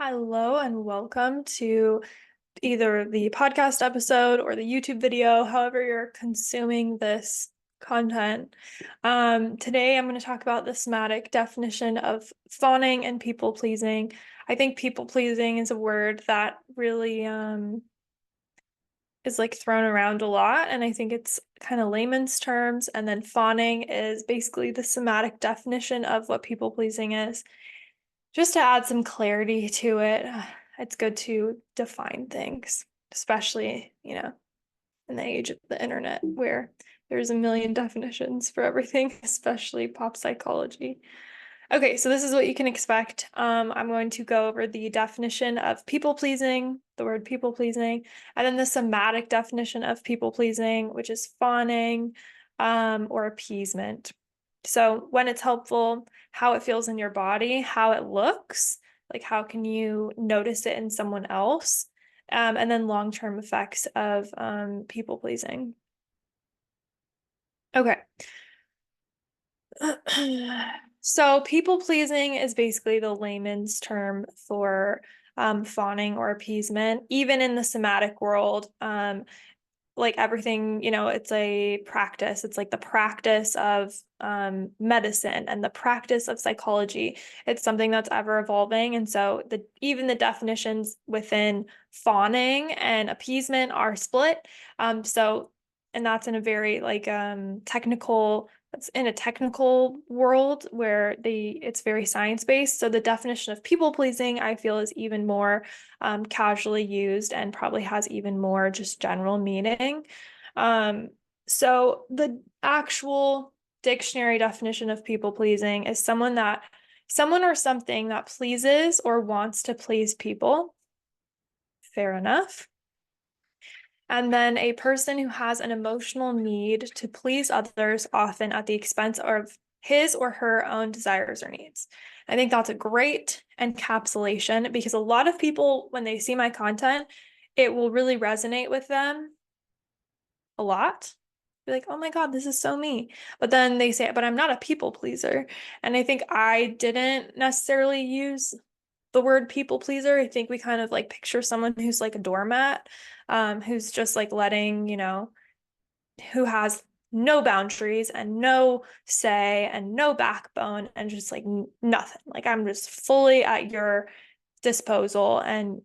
Hello and welcome to either the podcast episode or the YouTube video, however you're consuming this content. Today I'm going to talk about the somatic definition of fawning and people pleasing. I think people pleasing is a word that really is like thrown around a lot, and I think it's kind of layman's terms. And then fawning is basically the somatic definition of what people pleasing is. Just to add some clarity to it, it's good to define things, especially, in the age of the internet where there's a million definitions for everything, especially pop psychology. Okay, so this is what you can expect. I'm going to go over the definition of people pleasing, the word people pleasing, and then the somatic definition of people pleasing, which is fawning, or appeasement. So when it's helpful, how it feels in your body, how it looks, like how can you notice it in someone else, and then long-term effects of people pleasing. Okay. So people pleasing is basically the layman's term for fawning or appeasement. Even in the somatic world, like everything, it's a practice. It's like the practice of medicine and the practice of psychology. It's something that's ever evolving. And so even the definitions within fawning and appeasement are split. And that's in a very technical, it's in a technical world where it's very science-based. So the definition of people pleasing, I feel, is even more casually used and probably has even more just general meaning. So the actual dictionary definition of people pleasing is someone or something that pleases or wants to please people. Fair enough. And then a person who has an emotional need to please others, often at the expense of his or her own desires or needs. I think that's a great encapsulation because a lot of people, when they see my content, it will really resonate with them a lot. Be like, oh my God, this is so me. But then they say, but I'm not a people pleaser. And I think I didn't necessarily use the word people pleaser. I think we kind of like picture someone who's like a doormat, who's just like letting, who has no boundaries and no say and no backbone and just like nothing. Like I'm just fully at your disposal and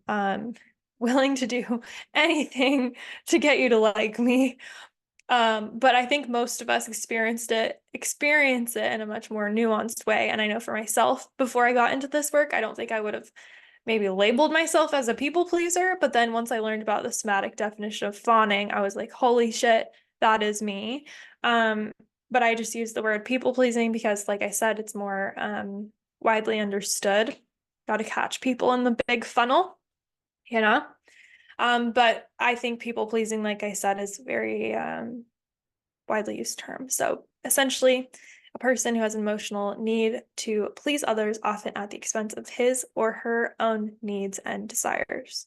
willing to do anything to get you to like me. But I think most of us experience it in a much more nuanced way. And I know for myself, before I got into this work, I don't think I would have maybe labeled myself as a people pleaser. But then once I learned about the somatic definition of fawning, I was like, holy shit, that is me. But I just use the word people pleasing because, like I said, it's more widely understood. Got to catch people in the big funnel, you know? But I think people pleasing, like I said, is very widely used term. So essentially, a person who has an emotional need to please others, often at the expense of his or her own needs and desires.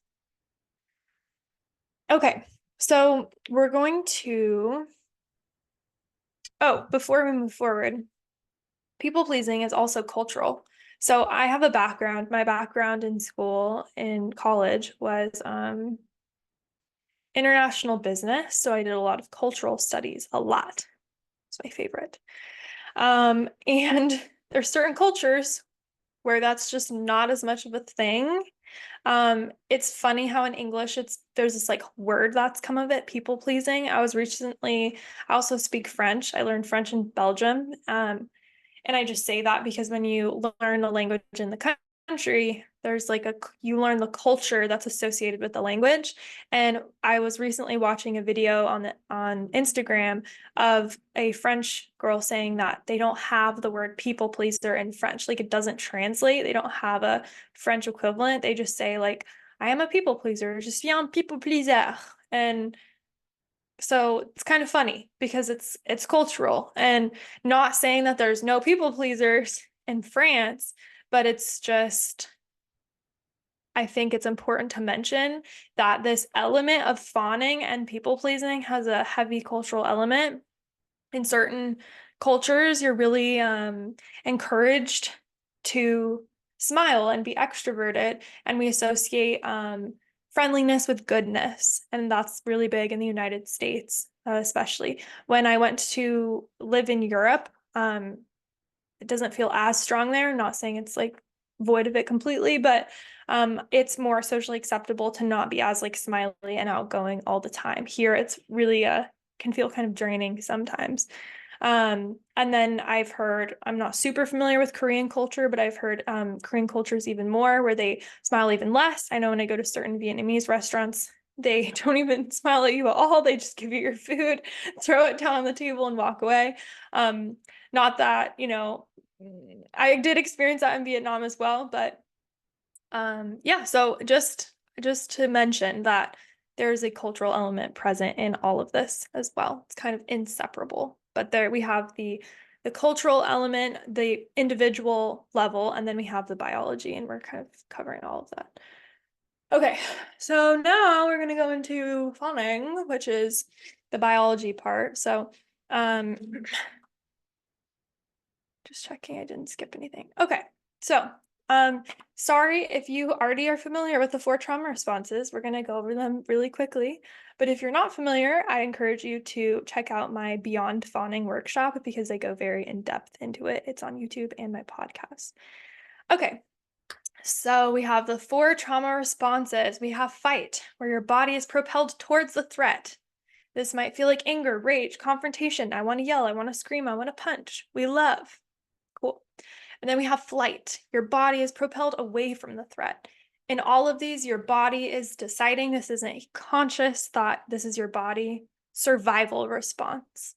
Okay, so we're going to, before we move forward, people pleasing is also cultural. So I have my background in school, in college was international business. So I did a lot of cultural studies, a lot. It's my favorite. And there's certain cultures where that's just not as much of a thing. It's funny how in English there's this like word that's come of it, people pleasing. I also speak French. I learned French in Belgium. And I just say that because when you learn the language in the country, there's you learn the culture that's associated with the language. And I was recently watching a video on Instagram of a French girl saying that they don't have the word people pleaser in French. Like it doesn't translate. They don't have a French equivalent. They just say like, I am a people pleaser. Je suis un people pleaser. And so it's kind of funny because it's cultural, and not saying that there's no people pleasers in France, but it's just, I think it's important to mention that this element of fawning and people pleasing has a heavy cultural element. In certain cultures, you're really encouraged to smile and be extroverted, and we associate friendliness with goodness. And that's really big in the United States, especially. When I went to live in Europe, it doesn't feel as strong there. I'm not saying it's like void of it completely, but it's more socially acceptable to not be as like smiley and outgoing all the time. Here, it's really can feel kind of draining sometimes. And then I've heard, I'm not super familiar with Korean culture, but I've heard Korean cultures even more where they smile even less. I know when I go to certain Vietnamese restaurants, they don't even smile at you at all. They just give you your food, throw it down on the table, and walk away. Not that, I did experience that in Vietnam as well, but yeah, so just to mention that there's a cultural element present in all of this as well. It's kind of inseparable. But there we have the cultural element, the individual level, and then we have the biology, and we're kind of covering all of that. Okay, so now we're going to go into fawning, which is the biology part. So just checking I didn't skip anything. Okay, so sorry if you already are familiar with the 4 trauma responses. We're going to go over them really quickly. But if you're not familiar, I encourage you to check out my Beyond Fawning workshop because I go very in depth into it. It's on YouTube and my podcast. Okay, so we have the 4 trauma responses. We have fight, where your body is propelled towards the threat. This might feel like anger, rage, confrontation. I want to yell, I want to scream, I want to punch. We love. Cool. And then we have flight. Your body is propelled away from the threat. In all of these, your body is deciding. This isn't a conscious thought. This is your body survival response.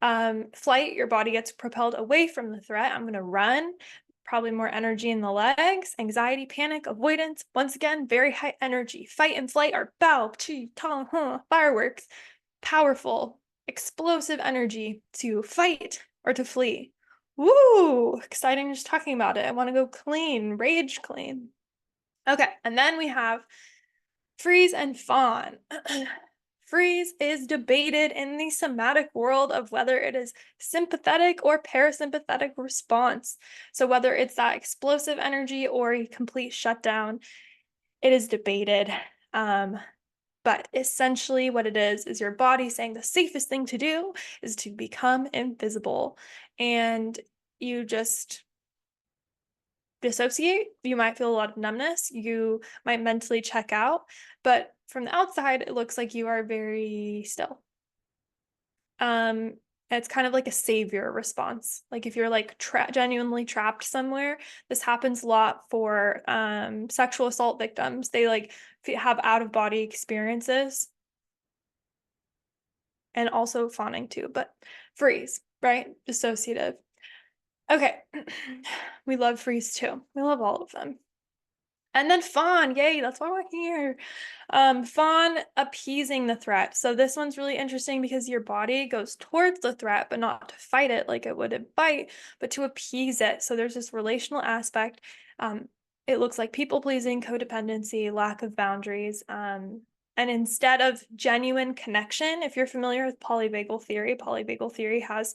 Flight, your body gets propelled away from the threat. I'm going to run, probably more energy in the legs, anxiety, panic, avoidance. Once again, very high energy. Fight and flight are bow, chi, ta, fireworks, powerful, explosive energy to fight or to flee. Woo! Exciting just talking about it. I want to go clean, rage clean. Okay, and then we have freeze and fawn. Freeze is debated in the somatic world of whether it is sympathetic or parasympathetic response. So whether it's that explosive energy or a complete shutdown, it is debated. But essentially what it is your body saying the safest thing to do is to become invisible. And you just dissociate. You might feel a lot of numbness. You might mentally check out. But from the outside, it looks like you are very still. It's kind of like a savior response. Like if you're like genuinely trapped somewhere, this happens a lot for sexual assault victims. They like have out-of-body experiences. And also fawning too, but freeze, right? Dissociative. Okay, we love freeze too. We love all of them. And then fawn, yay, that's why we're here. Fawn, appeasing the threat. So this one's really interesting because your body goes towards the threat, but not to fight it like it would a bite, but to appease it. So there's this relational aspect. It looks like people-pleasing, codependency, lack of boundaries. And instead of genuine connection, if you're familiar with polyvagal theory has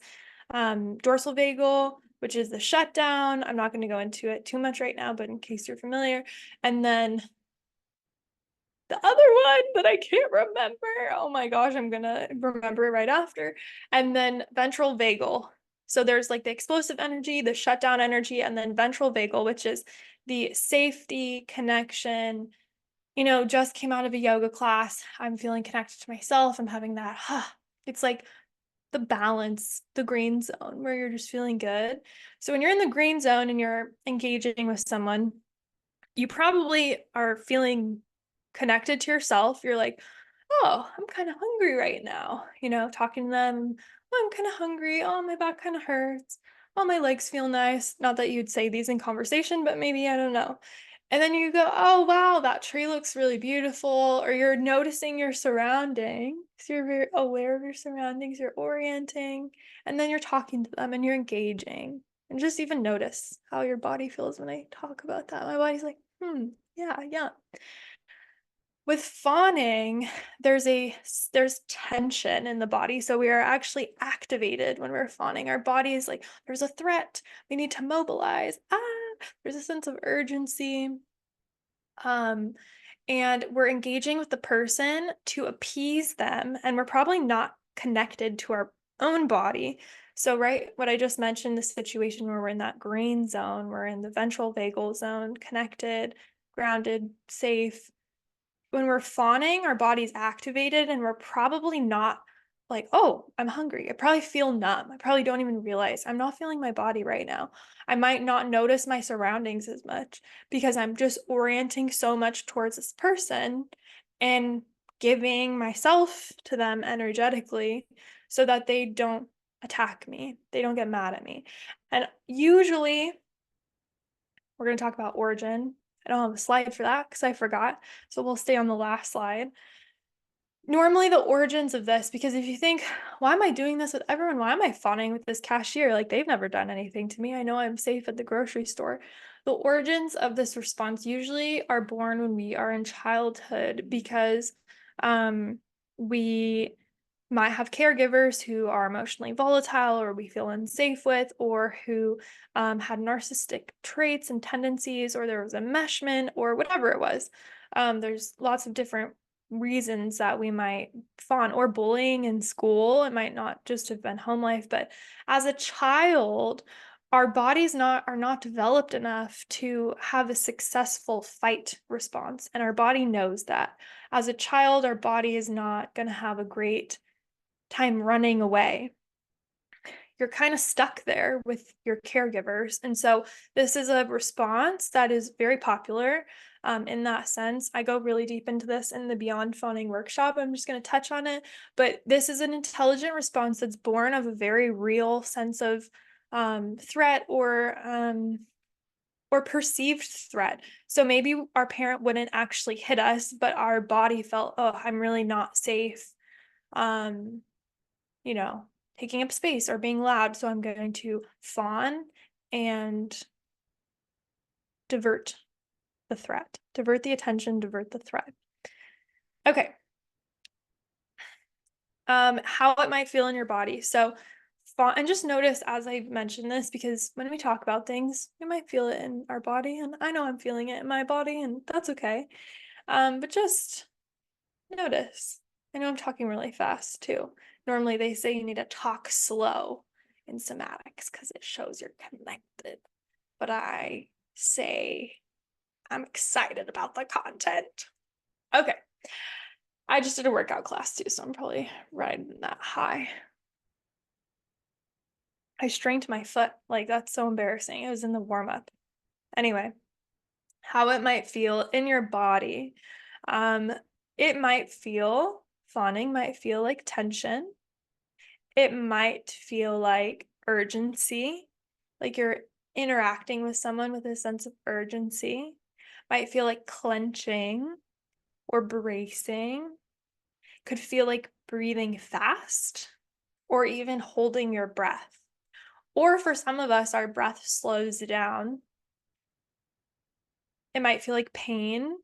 dorsal vagal, which is the shutdown. I'm not going to go into it too much right now, but in case you're familiar. And then the other one that I can't remember, oh my gosh, I'm going to remember it right after. And then ventral vagal. So there's like the explosive energy, the shutdown energy, and then ventral vagal, which is the safety, connection. Just came out of a yoga class. I'm feeling connected to myself. I'm having that, it's like the balance, the green zone where you're just feeling good. So when you're in the green zone and you're engaging with someone, you probably are feeling connected to yourself. You're like, oh, I'm kind of hungry right now. Talking to them, oh, I'm kind of hungry. Oh, my back kind of hurts. Oh, my legs feel nice. Not that you'd say these in conversation, but maybe, I don't know. And then you go, oh, wow, that tree looks really beautiful. Or you're noticing your surroundings. You're very aware of your surroundings. You're orienting. And then you're talking to them and you're engaging. And just even notice how your body feels when I talk about that. My body's like, yeah. With fawning, there's tension in the body. So we are actually activated when we're fawning. Our body is like, there's a threat. We need to mobilize. there's a sense of urgency. And we're engaging with the person to appease them, and we're probably not connected to our own body. So, right, what I just mentioned, the situation where we're in that green zone, we're in the ventral vagal zone, connected, grounded, safe. When we're fawning, our body's activated, and we're probably not like, oh, I'm hungry. I probably feel numb. I probably don't even realize I'm not feeling my body right now. I might not notice my surroundings as much because I'm just orienting so much towards this person and giving myself to them energetically so that they don't attack me. They don't get mad at me. And usually, we're going to talk about origin. I don't have a slide for that because I forgot. So we'll stay on the last slide. Normally, the origins of this, because if you think, why am I doing this with everyone? Why am I fawning with this cashier? Like, they've never done anything to me. I know I'm safe at the grocery store. The origins of this response usually are born when we are in childhood because we might have caregivers who are emotionally volatile or we feel unsafe with, or who had narcissistic traits and tendencies, or there was enmeshment, or whatever it was. There's lots of different reasons that we might fawn, or bullying in school. It might not just have been home life, but as a child, our bodies are not developed enough to have a successful fight response, and our body knows that. As a child, our body is not going to have a great time running away. You're kind of stuck there with your caregivers. And so this is a response that is very popular in that sense. I go really deep into this in the Beyond Fawning workshop. I'm just going to touch on it. But this is an intelligent response that's born of a very real sense of threat or perceived threat. So maybe our parent wouldn't actually hit us, but our body felt, oh, I'm really not safe. You know, taking up space or being loud. So I'm going to fawn and divert the threat, divert the attention, divert the threat. Okay. How it might feel in your body. So fawn, and just notice as I mention this, because when we talk about things, we might feel it in our body, and I know I'm feeling it in my body, and that's okay. But just notice. I know I'm talking really fast too. Normally they say you need to talk slow in somatics because it shows you're connected. But I say I'm excited about the content. Okay. I just did a workout class too, so I'm probably riding that high. I strained my foot. Like, that's so embarrassing. It was in the warm-up. Anyway, how it might feel in your body. It might feel, fawning might feel like tension. It might feel like urgency, like you're interacting with someone with a sense of urgency. Might feel like clenching or bracing. Could feel like breathing fast or even holding your breath. Or for some of us, our breath slows down. It might feel like pain.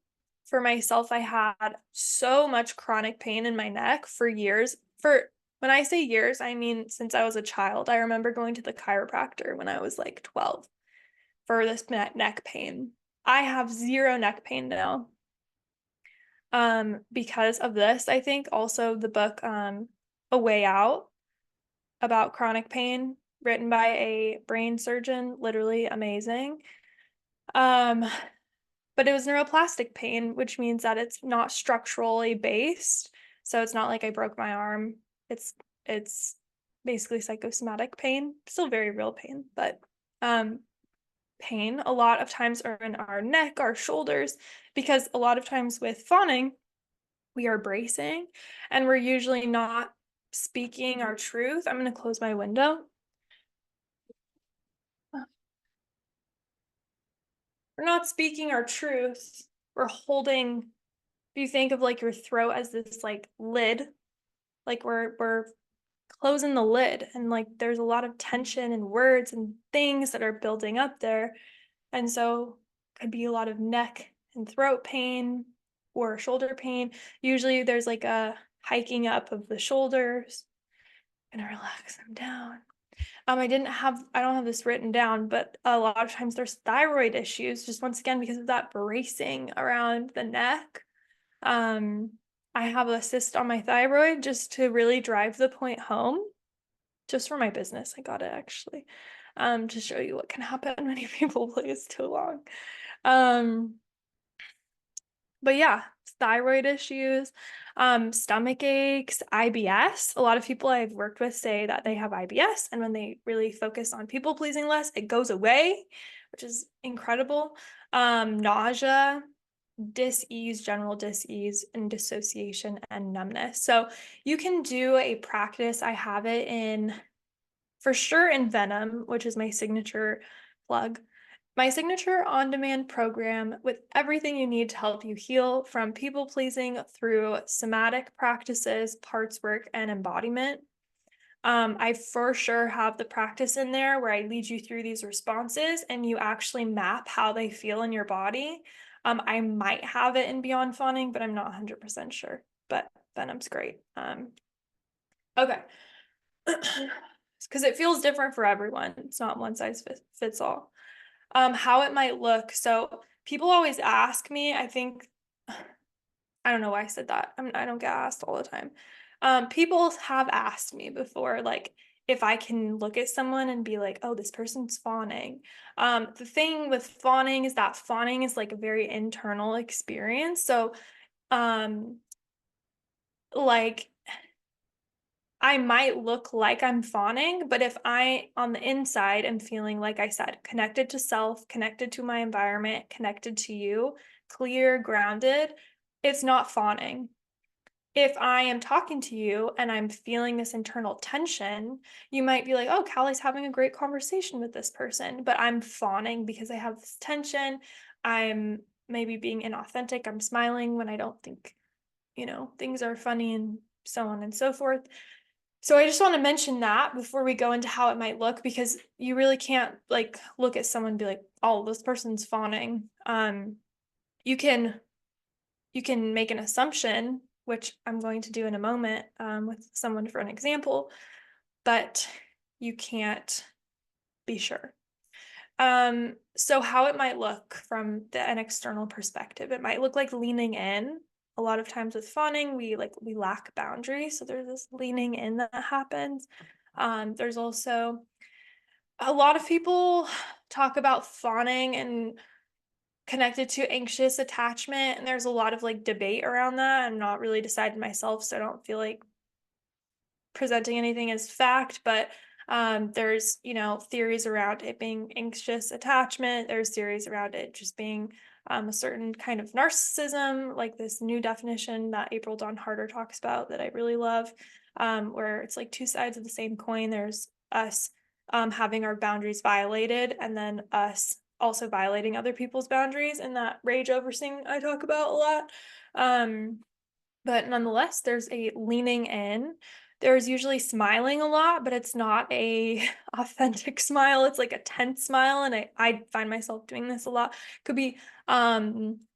For myself, I had so much chronic pain in my neck for years. When I say years, I mean since I was a child. I remember going to the chiropractor when I was like 12 for this neck pain. I have zero neck pain now. Because of this, I think also the book A Way Out about chronic pain, written by a brain surgeon, literally amazing. But it was neuroplastic pain, which means that it's not structurally based. So it's not like I broke my arm. It's basically psychosomatic pain, still very real pain, but pain a lot of times are in our neck, our shoulders, because a lot of times with fawning, we are bracing and we're usually not speaking our truth. I'm going to close my window. We're not speaking our truth. We're holding, if you think of like your throat as this like lid, like we're closing the lid, and like there's a lot of tension and words and things that are building up there. And so could be a lot of neck and throat pain or shoulder pain. Usually there's like a hiking up of the shoulders. Gonna relax them down. I don't have this written down, but a lot of times there's thyroid issues, just once again, because of that bracing around the neck. Um, I have a cyst on my thyroid just to really drive the point home, just for my business. I got it actually, to show you what can happen when people please too long. But yeah, thyroid issues, stomach aches, IBS. A lot of people I've worked with say that they have IBS, and when they really focus on people pleasing less, it goes away, which is incredible. Nausea, dis-ease, general dis-ease, and dissociation and numbness. So you can do a practice. I have it in, for sure, in Venom, which is my signature plug. My signature on-demand program with everything you need to help you heal from people pleasing through somatic practices, parts work, and embodiment. I for sure have the practice in there where I lead you through these responses and you actually map how they feel in your body. I might have it in Beyond Fawning, but I'm not 100% sure. But Venom's great. Okay. Because it feels different for everyone. It's not one size fits all. How it might look. So people always ask me, I think, I don't know why I said that. I don't get asked all the time. People have asked me before, like, if I can look at someone and be like, oh, this person's fawning. The thing with fawning is that fawning is like a very internal experience. So, like, I might look like I'm fawning, but if I, on the inside, am feeling, like I said, connected to self, connected to my environment, connected to you, clear, grounded, it's not fawning. If I am talking to you and I'm feeling this internal tension, you might be like, oh, Callie's having a great conversation with this person, but I'm fawning because I have this tension. I'm maybe being inauthentic. I'm smiling when I don't think, things are funny, and so on and so forth. So I just want to mention that before we go into how it might look, because you really can't like look at someone and be like, oh, this person's fawning. You can make an assumption, which I'm going to do in a moment, with someone for an example, but you can't be sure. So how it might look from an external perspective, it might look like leaning in. A lot of times with fawning, we lack boundaries. So there's this leaning in that happens. There's also a lot of people talk about fawning and connected to anxious attachment. And there's a lot of like debate around that. I'm not really decided myself, so I don't feel like presenting anything as fact, but there's theories around it being anxious attachment. There's theories around it just being a certain kind of narcissism, like this new definition that April Dawn Harder talks about that I really love, where it's like two sides of the same coin. There's us having our boundaries violated, and then us also violating other people's boundaries, and that rage overseeing I talk about a lot. But nonetheless, there's a leaning in. There's usually smiling a lot, but it's not a authentic smile. It's like a tense smile. And I find myself doing this a lot. Could be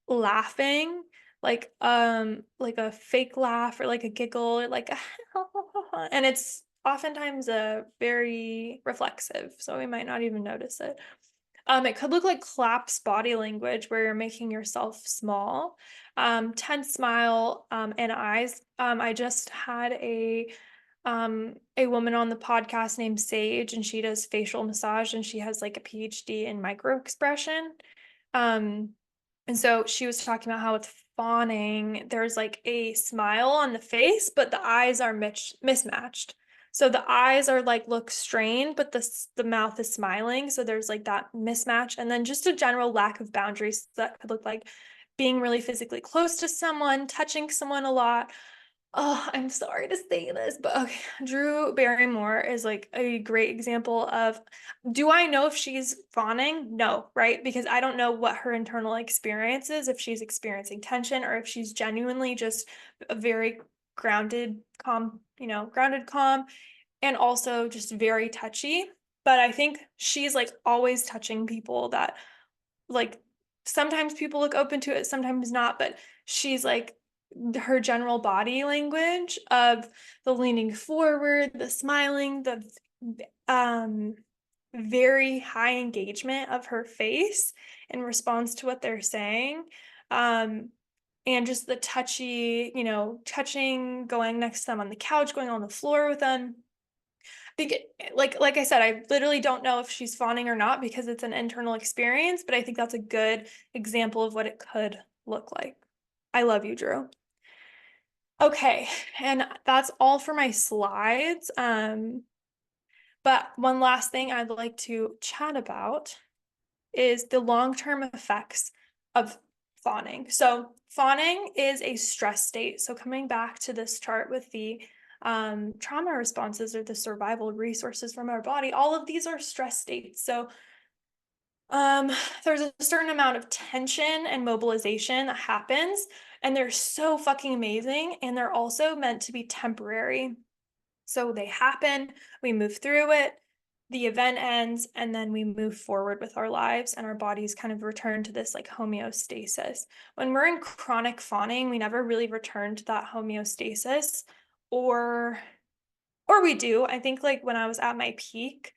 laughing, like a fake laugh or like a giggle or like and it's oftentimes a very reflexive, so we might not even notice it. It could look like collapsed body language where you're making yourself small. Tense smile, and eyes. I just had a woman on the podcast named Sage, and she does facial massage, and she has like a PhD in micro expression. And so she was talking about how with fawning, there's like a smile on the face, but the eyes are mismatched. So the eyes are like look strained, but the mouth is smiling. So there's like that mismatch. And then just a general lack of boundaries that could look like being really physically close to someone, touching someone a lot. Oh, I'm sorry to say this, but okay, Drew Barrymore is like a great example of, do I know if she's fawning? No, right? Because I don't know what her internal experience is, if she's experiencing tension or if she's genuinely just a very grounded, calm, calm, and also just very touchy. But I think she's like always touching people that like sometimes people look open to it, sometimes not, but she's like her general body language of the leaning forward, the smiling, the um, very high engagement of her face in response to what they're saying. Um, and just the touchy, touching, going next to them on the couch, going on the floor with them. Like I said, I literally don't know if she's fawning or not because it's an internal experience, but I think that's a good example of what it could look like. I love you, Drew. Okay, and that's all for my slides. But one last thing I'd like to chat about is the long-term effects of fawning. So fawning is a stress state. So coming back to this chart with the trauma responses or the survival resources from our body, all of these are stress states. So there's a certain amount of tension and mobilization that happens, and they're so fucking amazing, and they're also meant to be temporary. So they happen, we move through it, the event ends, and then we move forward with our lives, and our bodies kind of return to this like homeostasis. When we're in chronic fawning, we never really return to that homeostasis, or we do. I think like when I was at my peak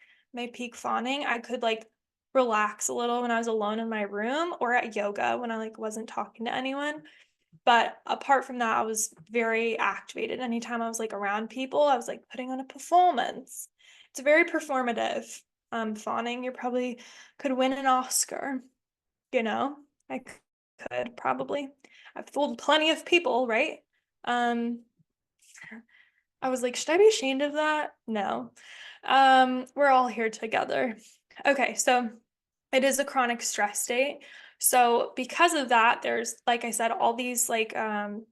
fawning, I could like relax a little when I was alone in my room or at yoga when I like wasn't talking to anyone. But apart from that, I was very activated. Anytime I was like around people, I was like putting on a performance. It's very performative. Fawning, you probably could win an Oscar, you know? I could probably. I've fooled plenty of people, right? Um, I was like, should I be ashamed of that? No. We're all here together. Okay, so it is a chronic stress state. So because of that, there's, like I said, all these like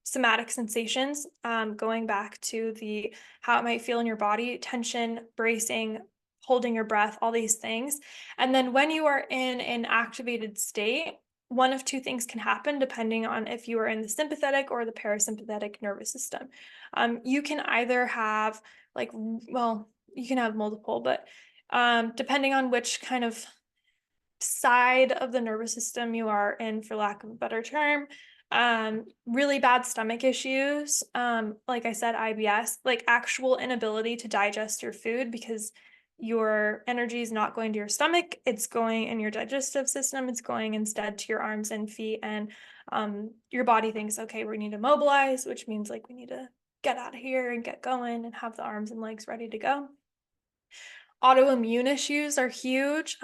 somatic sensations, going back to the how it might feel in your body, tension, bracing, holding your breath, all these things. And then when you are in an activated state, one of two things can happen depending on if you are in the sympathetic or the parasympathetic nervous system. You can either have like, well, you can have multiple, but depending on which kind of side of the nervous system you are in, for lack of a better term, really bad stomach issues, like I said, IBS, like actual inability to digest your food because your energy is not going to your stomach, it's going in your digestive system, it's going instead to your arms and feet, and your body thinks, okay, we need to mobilize, which means like we need to get out of here and get going and have the arms and legs ready to go. Autoimmune issues are huge.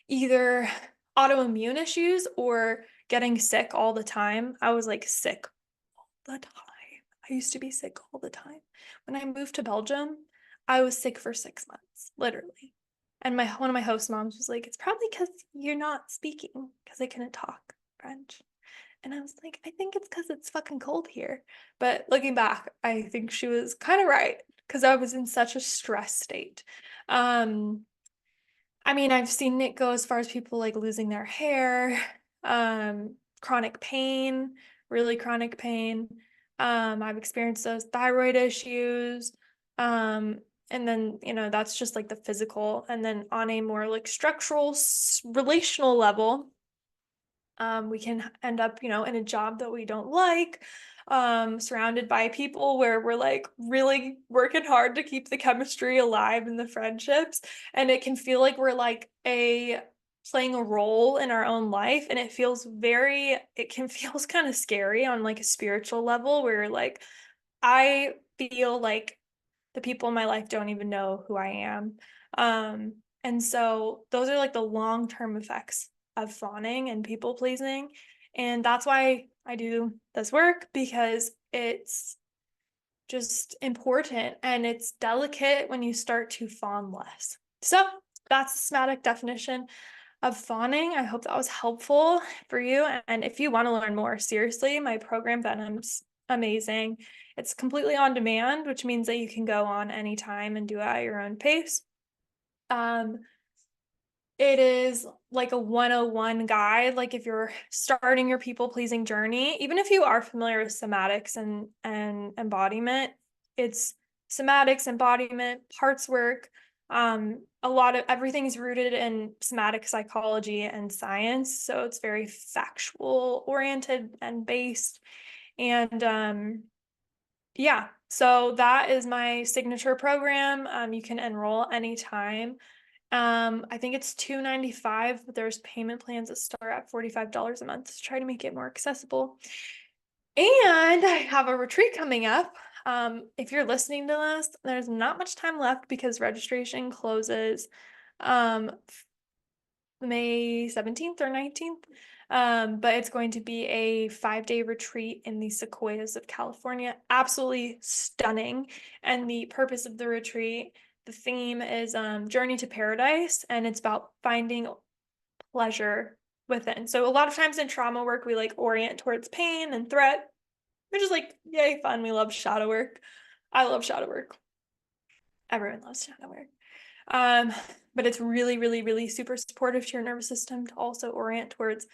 Either autoimmune issues or getting sick all the time. I was like sick all the time. I used to be sick all the time. When I moved to Belgium, I was sick for 6 months, literally. And one of my host moms was like, it's probably because you're not speaking, because I couldn't talk French. And I was like, I think it's because it's fucking cold here. But looking back, I think she was kind of right because I was in such a stress state. I mean, I've seen it go as far as people like losing their hair, chronic pain, really chronic pain. I've experienced those thyroid issues. And then, that's just like the physical. And then on a more like structural, relational level, we can end up, in a job that we don't like, surrounded by people where we're like really working hard to keep the chemistry alive and the friendships. And it can feel like we're like playing a role in our own life. And it can feels kind of scary on like a spiritual level where like, I feel like the people in my life don't even know who I am. And so those are like the long-term effects of fawning and people pleasing. And that's why I do this work, because it's just important and it's delicate when you start to fawn less. So that's the somatic definition of fawning. I hope that was helpful for you. And if you want to learn more, seriously, my program Venom's amazing. It's completely on demand, which means that you can go on anytime and do it at your own pace. It is like a 101 guide. Like if you're starting your people pleasing journey, even if you are familiar with somatics and embodiment, it's somatics, embodiment, parts work. A lot of everything's rooted in somatic psychology and science. So it's very factual oriented and based. And Yeah, so that is my signature program. You can enroll anytime. I think it's $295, but there's payment plans that start at $45 a month to try to make it more accessible. And I have a retreat coming up. If you're listening to this, there's not much time left because registration closes May 17th or 19th. But it's going to be a 5-day retreat in the Sequoias of California. Absolutely stunning. And the purpose of the retreat, the theme is Journey to Paradise, and it's about finding pleasure within. So a lot of times in trauma work, we like orient towards pain and threat, which is like, yay, fun. We love shadow work. I love shadow work. Everyone loves shadow work. Um, but it's really, really, really super supportive to your nervous system to also orient towards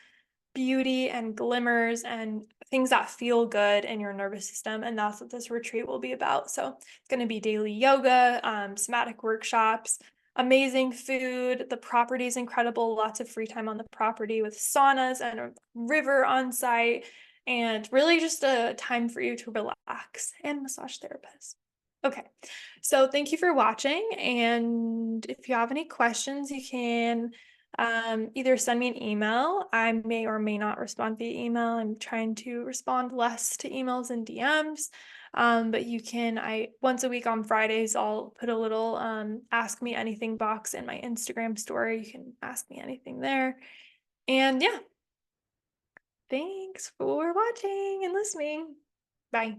beauty and glimmers and things that feel good in your nervous system. And that's what this retreat will be about. So it's going to be daily yoga, somatic workshops, amazing food. The property is incredible. Lots of free time on the property with saunas and a river on site. And really just a time for you to relax, and massage therapists. Okay, so thank you for watching. And if you have any questions, you can either send me an email. I may or may not respond via email. I'm trying to respond less to emails and DMs. But you can, once a week on Fridays, I'll put a little ask me anything box in my Instagram story. You can ask me anything there. And yeah, thanks for watching and listening. Bye.